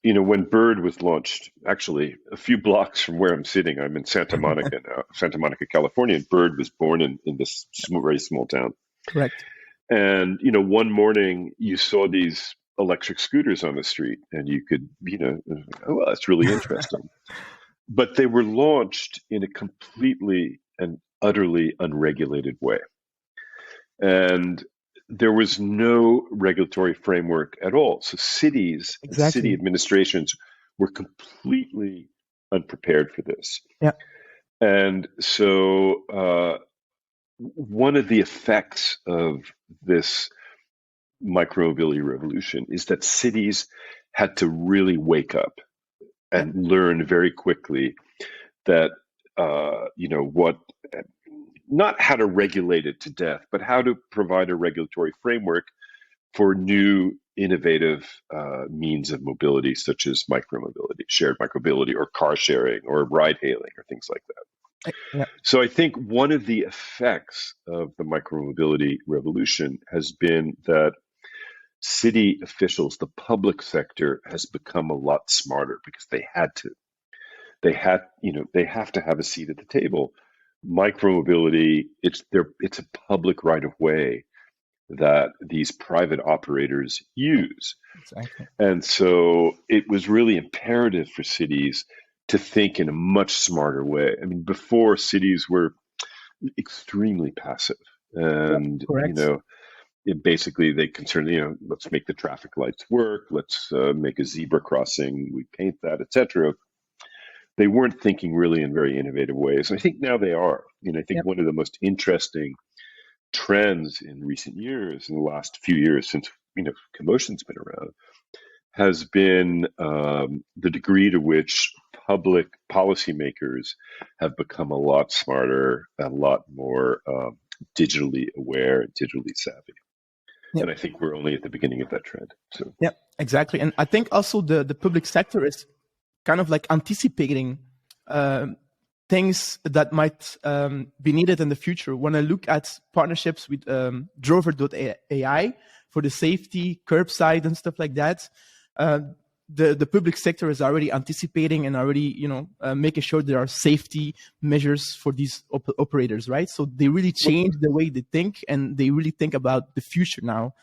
when Bird was launched, actually a few blocks from where I'm sitting, I'm in Santa Monica now, Santa Monica, California, and Bird was born in this very small town. Correct. And, one morning you saw these electric scooters on the street and you could, oh, well, that's really interesting. But they were launched in a completely and utterly unregulated way. And there was no regulatory framework at all. So cities and city administrations were completely unprepared for this. Yeah. And so one of the effects of this micromobility revolution is that cities had to really wake up and learn very quickly that, what, not how to regulate it to death, but how to provide a regulatory framework for new innovative means of mobility, such as micromobility, shared micromobility, or car sharing, or ride hailing, or things like that. Yeah. So I think one of the effects of the micromobility revolution has been that city officials, the public sector, has become a lot smarter because they had to. They have to have a seat at the table. Micromobility, it's a public right of way that these private operators use. Exactly. And so it was really imperative for cities to think in a much smarter way. I mean, before, cities were extremely passive, and basically they concerned, let's make the traffic lights work, let's make a zebra crossing, we paint that, etc. They weren't thinking really in very innovative ways. And I think now they are. I think one of the most interesting trends in recent years, in the last few years since Commotion's been around, has been the degree to which public policymakers have become a lot smarter, a lot more digitally aware and digitally savvy. Yep. And I think we're only at the beginning of that trend. So yeah, exactly. And I think also the public sector is kind of like anticipating things that might be needed in the future. When I look at partnerships with Drover.ai for the safety, curbside and stuff like that, the public sector is already anticipating and already, making sure there are safety measures for these operators, right? So they really change the way they think, and they really think about the future now.